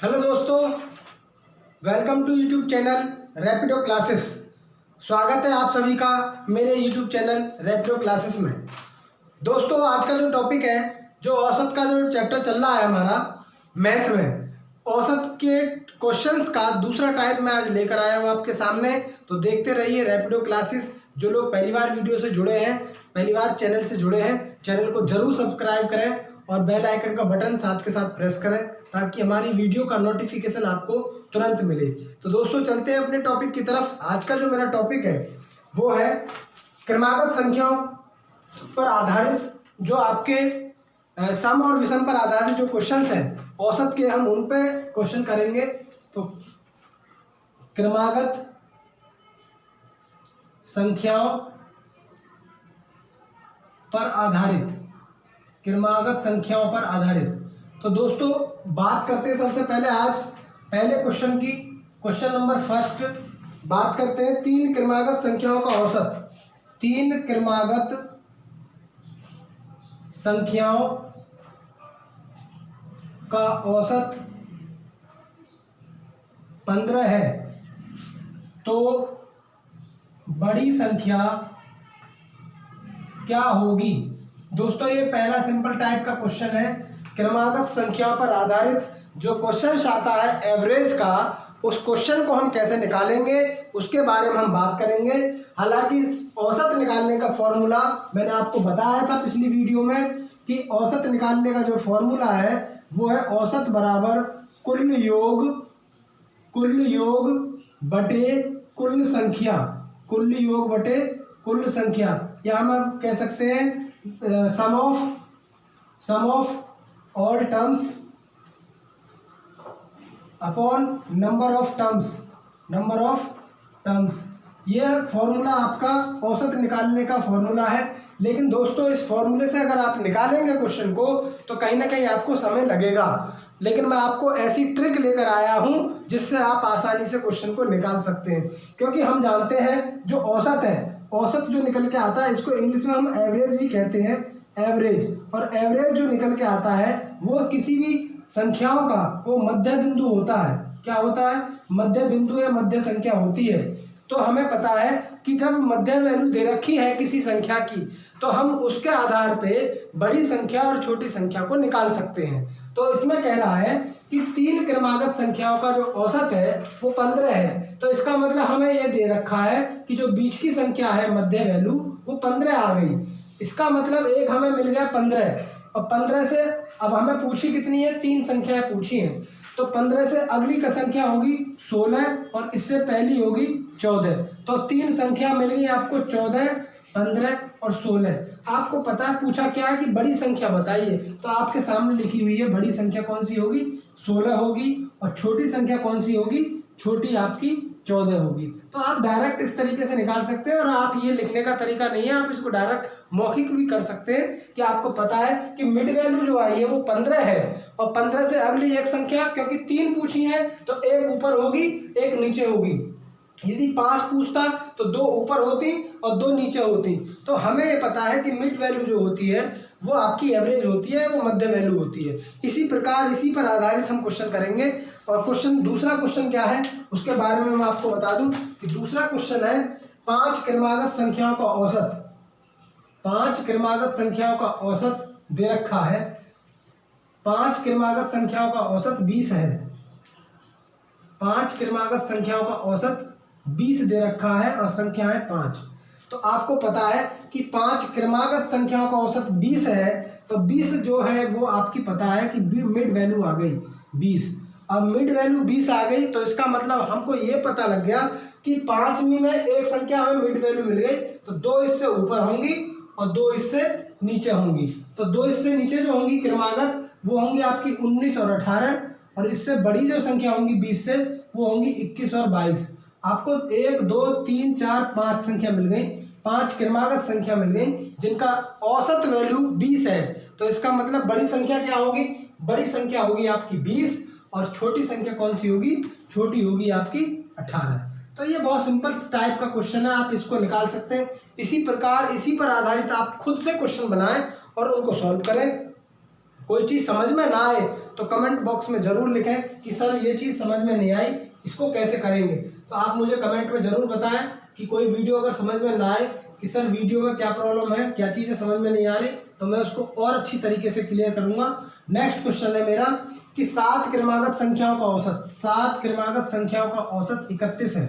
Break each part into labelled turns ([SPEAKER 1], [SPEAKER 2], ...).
[SPEAKER 1] Hello दोस्तों, welcome to YouTube channel Rapido classes. स्वागत है आप सभी का मेरे यूट्यूब चैनल रैपिडो क्लासेस में। दोस्तों, आज का जो टॉपिक है, जो औसत का जो चैप्टर चल रहा है हमारा मैथ में, औसत के क्वेश्चंस का दूसरा टाइप मैं आज लेकर आया हूँ आपके सामने। तो देखते रहिए रैपिडो क्लासेस। जो लोग पहली बार वीडियो से जुड़े हैं, पहली बार चैनल से जुड़े हैं, चैनल को जरूर सब्सक्राइब करें और बेल आइकन का बटन साथ के साथ प्रेस करें ताकि हमारी वीडियो का नोटिफिकेशन आपको तुरंत मिले। तो दोस्तों, चलते हैं अपने टॉपिक की तरफ। आज का जो मेरा टॉपिक है वो है क्रमागत संख्याओं पर आधारित, जो आपके सम और विषम पर आधारित जो क्वेश्चंस हैं औसत के, हम उन पे क्वेश्चन करेंगे। तो क्रमागत संख्याओं पर आधारित, क्रमागत संख्याओं पर आधारित। तो दोस्तों, बात करते हैं सबसे पहले आज पहले क्वेश्चन की। क्वेश्चन नंबर फर्स्ट बात करते हैं तीन क्रमागत संख्याओं का औसत। तीन क्रमागत संख्याओं का औसत 15 है, तो बड़ी संख्या क्या होगी। दोस्तों, ये पहला सिंपल टाइप का क्वेश्चन है। क्रमागत संख्याओं पर आधारित जो क्वेश्चन आता है एवरेज का, उस क्वेश्चन को हम कैसे निकालेंगे उसके बारे में हम बात करेंगे। हालांकि औसत निकालने का फॉर्मूला मैंने आपको बताया था पिछली वीडियो में कि औसत निकालने का जो फॉर्मूला है वो है औसत बराबर कुल योग बटे कुल संख्या, कुल योग बटे कुल संख्या, या हम कह सकते हैं sum of all terms upon number of terms. यह फॉर्मूला आपका औसत निकालने का फॉर्मूला है। लेकिन दोस्तों, इस फॉर्मूले से अगर आप निकालेंगे क्वेश्चन को तो कहीं ना कहीं आपको समय लगेगा। लेकिन मैं आपको ऐसी ट्रिक लेकर आया हूं जिससे आप आसानी से क्वेश्चन को निकाल सकते हैं। क्योंकि हम जानते हैं जो औसत है, औसत जो निकल के आता है, इसको इंग्लिश में हम एवरेज भी कहते हैं, एवरेज। और एवरेज जो निकल के आता है वो किसी भी संख्याओं का वो मध्य बिंदु होता है। क्या होता है? मध्य बिंदु या मध्य संख्या होती है। तो हमें पता है कि जब मध्य वैल्यू दे रखी है किसी संख्या की, तो हम उसके आधार पे बड़ी संख्या और छोटी संख्या को निकाल सकते हैं। तो इसमें कह रहा है कि तीन क्रमागत संख्याओं का जो औसत है वो 15 है। तो इसका मतलब हमें यह दे रखा है कि जो बीच की संख्या है मध्य वैल्यू वो 15 आ गई। इसका मतलब एक हमें मिल गया 15, और 15 से अब हमें पूछी कितनी है, तीन संख्याएं पूछी हैं। तो 15 से अगली का संख्या होगी 16 और इससे पहली होगी 14। तो तीन संख्या मिल गई आपको 14, 15 और 16। आपको पता है पूछा क्या है कि बड़ी संख्या बताइए, तो आपके सामने लिखी हुई है बड़ी संख्या कौन सी होगी, 16 होगी, और छोटी संख्या कौन सी होगी, छोटी आपकी 14 होगी। तो आप डायरेक्ट इस तरीके से निकाल सकते हैं। और आप ये लिखने का तरीका नहीं है, आप इसको डायरेक्ट मौखिक भी कर सकते हैं कि आपको पता है कि मिड वैल्यू जो आई है वो 15 है, और 15 से अगली एक संख्या, क्योंकि तीन पूछी है तो एक ऊपर होगी एक नीचे होगी। यदि 5 पूछता तो 2 ऊपर होती और 2 नीचे होती। तो हमें ये पता है कि मिड वैल्यू जो होती है वो आपकी एवरेज होती है, वो मध्य वैल्यू होती है। इसी प्रकार इसी पर आधारित हम क्वेश्चन करेंगे। और दूसरा क्वेश्चन क्या है उसके बारे में मैं आपको बता दूं कि दूसरा क्वेश्चन है 5 क्रमागत संख्याओं का औसत। 5 क्रमागत संख्याओं का औसत दे रखा है। 5 क्रमागत संख्याओं का औसत 20 है। 5 क्रमागत संख्याओं का औसत 20 दे रखा है और संख्या है 5। तो आपको पता है कि 5 क्रमागत संख्याओं का औसत 20 है, तो 20 जो है वो आपकी पता है कि मिड वैल्यू आ गई 20। अब मिड वैल्यू 20 आ गई तो इसका मतलब हमको ये पता लग गया कि 5वीं में एक संख्या हमें मिड वैल्यू मिल गई, तो 2 इससे ऊपर होंगी और 2 इससे नीचे होंगी। तो 2 इससे नीचे जो होंगी क्रमागत वो होंगी आपकी 19 और 18, और इससे बड़ी जो संख्या होंगी 20 से वो होंगी 21 और 22। आपको 1 2 3 4 5 संख्या मिल गई, 5 क्रमागत संख्या मिल गई जिनका औसत वैल्यू 20 है। तो इसका मतलब बड़ी संख्या क्या होगी, बड़ी संख्या होगी आपकी 20, और छोटी संख्या कौन सी होगी, छोटी होगी आपकी 18। तो ये बहुत सिंपल टाइप का क्वेश्चन है, आप इसको निकाल सकते हैं। इसी प्रकार इसी पर आधारित आप खुद से क्वेश्चन बनाएं और उनको सॉल्व करें। कोई चीज़ समझ में ना आए तो कमेंट बॉक्स में ज़रूर लिखें कि सर ये चीज़ समझ में नहीं आई, इसको कैसे करेंगे। तो आप मुझे कमेंट में ज़रूर बताएं कि कोई वीडियो अगर समझ में ना आए कि सर वीडियो में क्या प्रॉब्लम है, क्या चीज़ें समझ में नहीं आ रही, तो मैं उसको और अच्छी तरीके से क्लियर करूँगा। नेक्स्ट क्वेश्चन है मेरा कि 7 क्रमागत संख्याओं का औसत, 7 क्रमागत संख्याओं का औसत 31 है।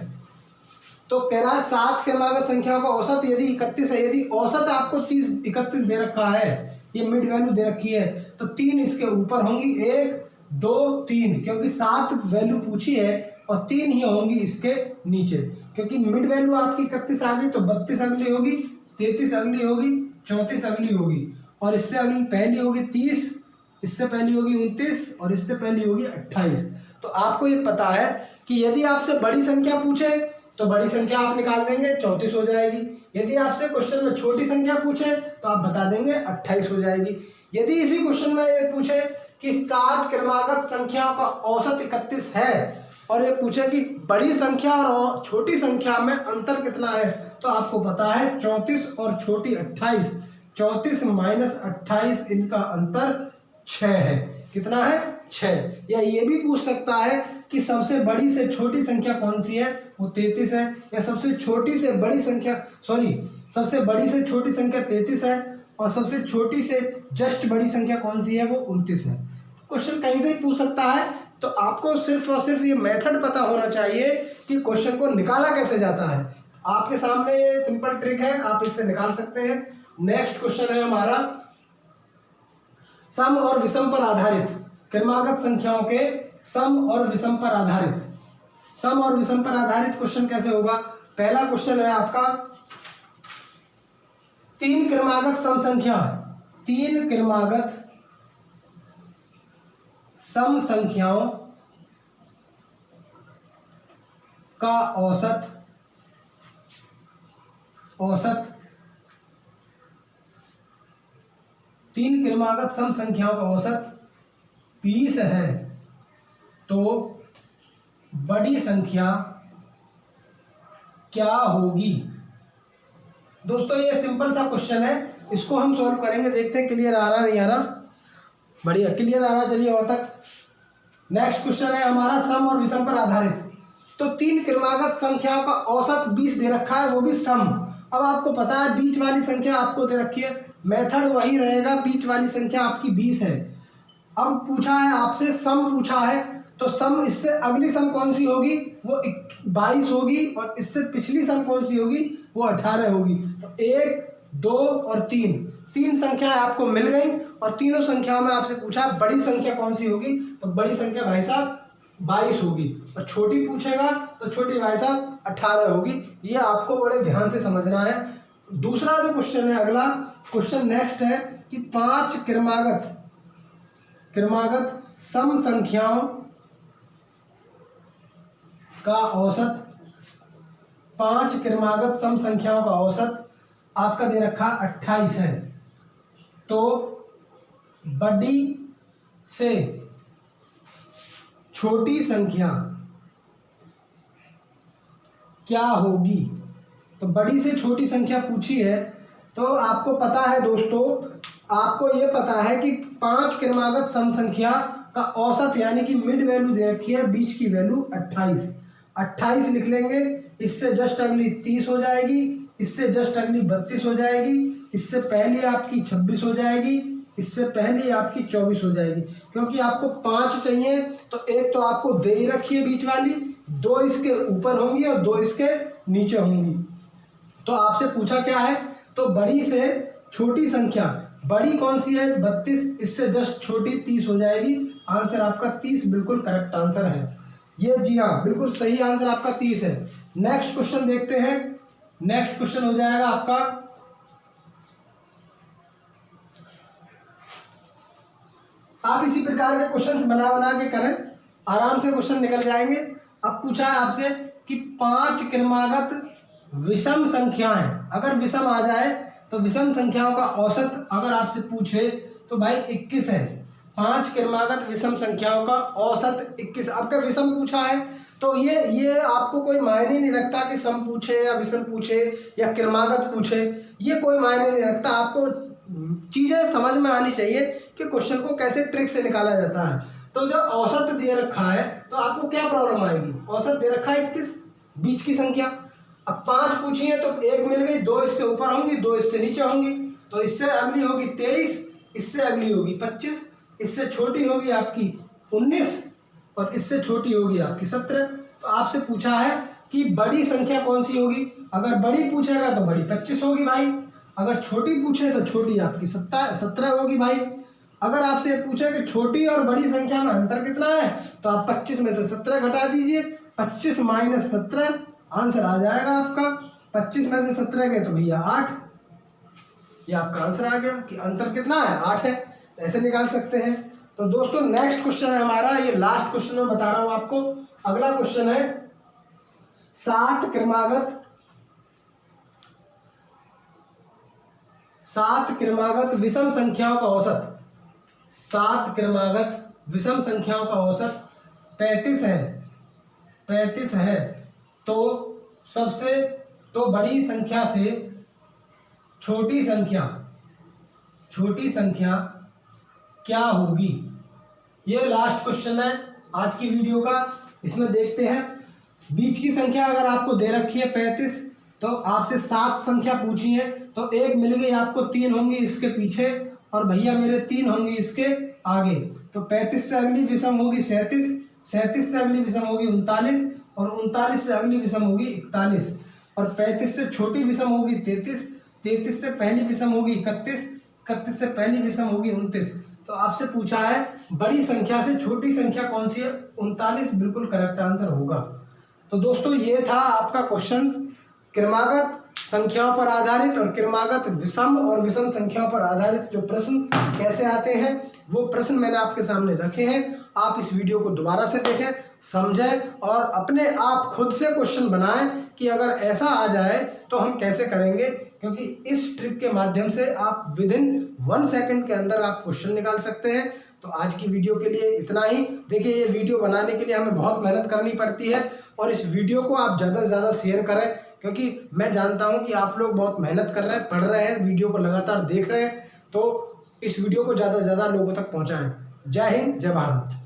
[SPEAKER 1] तो कह रहा है 7 क्रमागत संख्याओं का औसत यदि 31 है, यदि औसत आपको 31 दे रखा है, ये मिड वैल्यू दे रखी है, तो 3 इसके ऊपर होंगी, 1 2 3, क्योंकि 7 वैल्यू पूछी है और 3 ही होंगी इसके नीचे, क्योंकि मिड वैल्यू आपकी 31 आ गई तो 32 अगली होगी, 33 अगली होगी, 34 अगली होगी, और इससे अगली पहली होगी 30, इससे पहली होगी 29 और इससे पहली होगी 28। तो आपको ये पता है कि यदि आपसे बड़ी संख्या पूछे तो बड़ी संख्या आप निकाल देंगे, 34 हो जाएगी। यदि आपसे क्वेश्चन में छोटी संख्या पूछे तो आप बता देंगे 28 हो जाएगी। यदि इसी क्वेश्चन में ये पूछे कि 7 क्रमागत संख्याओं का औसत 31 है और ये पूछे कि बड़ी संख्या और छोटी संख्या में अंतर कितना है, तो आपको पता है 34 और छोटी 28, 34 माइनस 28 इनका अंतर 6 है। कितना है? 6। या ये भी पूछ सकता है कि सबसे बड़ी से छोटी संख्या कौन सी है, वो 33 है, या सबसे छोटी से बड़ी संख्या सबसे बड़ी से छोटी संख्या 33 है और सबसे छोटी से जस्ट बड़ी संख्या कौन सी है, वो 29 है। क्वेश्चन कहीं से ही पूछ सकता है, तो आपको सिर्फ और सिर्फ ये मेथड पता होना चाहिए कि क्वेश्चन को निकाला कैसे जाता है। आपके सामने ये सिंपल ट्रिक है, आप इससे निकाल सकते हैं। नेक्स्ट क्वेश्चन है हमारा सम और विषम पर आधारित, क्रमागत संख्याओं के सम और विषम पर आधारित। सम और विषम पर आधारित क्वेश्चन कैसे होगा? पहला क्वेश्चन है आपका 3 क्रमागत सम संख्या, 3 क्रमागत सम संख्याओं का औसत 3 क्रमागत सम संख्याओं का औसत 20 है, तो बड़ी संख्या क्या होगी? दोस्तों ये सिंपल सा क्वेश्चन है, इसको हम सॉल्व करेंगे, देखते हैं क्लियर आ रहा नहीं आ रहा। बढ़िया क्लियर आ रहा, चलिए और तक। नेक्स्ट क्वेश्चन है हमारा सम और विषम पर आधारित। तो 3 क्रमागत संख्याओं का औसत 20 दे रखा है, वो भी सम। अब आपको पता है बीच वाली संख्या आपको दे रखी है, मेथड वही रहेगा, बीच वाली संख्या आपकी 20 है। अब पूछा है आपसे सम पूछा है, तो सम इससे अगली सम कौन सी होगी, वो 22 होगी, और इससे पिछली सम कौन सी होगी, वो 18 होगी। तो 1 2 और 3 संख्याएं आपको मिल गई, और तीनों संख्याओं में आपसे पूछा बड़ी संख्या कौन सी होगी, तो बड़ी संख्या भाई साहब 22 होगी, और छोटी पूछेगा तो छोटी भाई साहब 18 होगी। ये आपको बड़े ध्यान से समझना है। दूसरा जो क्वेश्चन है, अगला क्वेश्चन नेक्स्ट है कि 5 क्रमागत सम संख्याओं का औसत, 5 क्रमागत सम संख्याओं का औसत आपका दे रखा 28 है, तो बड़ी से छोटी संख्या क्या होगी? तो बड़ी से छोटी संख्या पूछी है, तो आपको पता है दोस्तों, आपको ये पता है कि 5 क्रमागत सम संख्या का औसत यानी कि मिड वैल्यू दे रखी है, बीच की वैल्यू 28 लिख लेंगे। इससे जस्ट अगली 30 हो जाएगी, इससे जस्ट अगली 32 हो जाएगी, इससे पहली आपकी 26 हो जाएगी, इससे पहले आपकी 24 हो जाएगी। क्योंकि आपको 5 चाहिए, तो एक तो आपको दे ही रखी है बीच वाली, 2 इसके ऊपर होंगी और 2 इसके नीचे होंगी। तो आपसे पूछा क्या है, तो बड़ी से छोटी संख्या, बड़ी कौन सी है 32, इससे जस्ट छोटी 30 हो जाएगी। आंसर आपका 30 बिल्कुल करेक्ट आंसर है ये, जी हाँ बिल्कुल सही आंसर आपका 30 है। नेक्स्ट क्वेश्चन देखते हैं। नेक्स्ट क्वेश्चन हो जाएगा आपका आप इसी प्रकार के क्वेश्चन बना के करें, आराम से क्वेश्चन निकल जाएंगे। अब पूछा है आपसे कि 5 क्रमागत विषम संख्याएं, अगर विषम आ जाए तो विषम संख्याओं का औसत अगर आपसे पूछे तो भाई 21 है। 5 क्रमागत विषम संख्याओं का औसत 21। आपका विषम पूछा है तो ये आपको कोई मायने नहीं रखता कि सम पूछे या विषम पूछे या क्रमागत पूछे, ये कोई मायने नहीं रखता। आपको चीज़ें समझ में आनी चाहिए कि क्वेश्चन को कैसे ट्रिक से निकाला जाता है। तो जो औसत दे रखा है तो आपको क्या प्रॉब्लम आएगी, औसत दे रखा है 21, बीच की संख्या। अब 5 पूछी है तो 1 मिल गई, 2 इससे ऊपर होंगी, 2 इससे नीचे होंगी, तो इससे अगली होगी 23, इससे अगली होगी 25, इससे छोटी होगी आपकी 19 और इससे छोटी होगी आपकी 17। तो आपसे पूछा है कि बड़ी संख्या कौन सी होगी। अगर बड़ी पूछेगा तो बड़ी 25 होगी भाई, अगर छोटी पूछे तो छोटी आपकी 17 होगी भाई। अगर आपसे पूछे कि छोटी और बड़ी संख्या में अंतर कितना है तो आप 25 में से 17 घटा दीजिए, 25 माइनस 17 आंसर आ जाएगा आपका। 25 में से 17 गए तो भैया 8, ये आपका आंसर आ गया कि अंतर कितना है, 8 है। ऐसे निकाल सकते हैं। तो दोस्तों नेक्स्ट क्वेश्चन है हमारा, ये लास्ट क्वेश्चन मैं बता रहा हूं आपको। अगला क्वेश्चन है 7 क्रमागत विषम संख्याओं का औसत। 7 क्रमागत विषम संख्याओं का औसत 35 है। तो सबसे तो बड़ी संख्या से छोटी संख्या क्या होगी, ये लास्ट क्वेश्चन है आज की वीडियो का। इसमें देखते हैं, बीच की संख्या अगर आपको दे रखी है 35, तो आपसे 7 संख्या पूछी है, तो 1 मिल गई आपको, 3 होंगी इसके पीछे और भैया मेरे 3 होंगी इसके आगे। तो 35 से अगली विषम होगी 37, 37 से अगली विषम होगी 39 और 39 से अगली विषम होगी 41 और 35 से छोटी विषम होगी 33, 33 से पहली विषम होगी 31, 31 से पहली विषम होगी 29। तो आपसे पूछा है बड़ी संख्या से छोटी संख्या कौन सी है, 39 बिल्कुल करेक्ट आंसर होगा। तो दोस्तों ये था आपका क्वेश्चन, क्रमागत संख्याओं पर आधारित और क्रमागत विषम और विषम संख्याओं पर आधारित जो प्रश्न कैसे आते हैं वो प्रश्न मैंने आपके सामने रखे हैं। आप इस वीडियो को दोबारा से देखें, समझें और अपने आप खुद से क्वेश्चन बनाएं कि अगर ऐसा आ जाए तो हम कैसे करेंगे, क्योंकि इस ट्रिक के माध्यम से आप विदिन 1 सेकंड के अंदर आप क्वेश्चन निकाल सकते हैं। तो आज की वीडियो के लिए इतना ही। देखिए ये वीडियो बनाने के लिए हमें बहुत मेहनत करनी पड़ती है और इस वीडियो को आप ज़्यादा से ज़्यादा शेयर करें, क्योंकि मैं जानता हूं कि आप लोग बहुत मेहनत कर रहे हैं, पढ़ रहे हैं, वीडियो को लगातार देख रहे हैं। तो इस वीडियो को ज़्यादा से ज़्यादा लोगों तक पहुंचाएं। जय हिंद, जय भारत।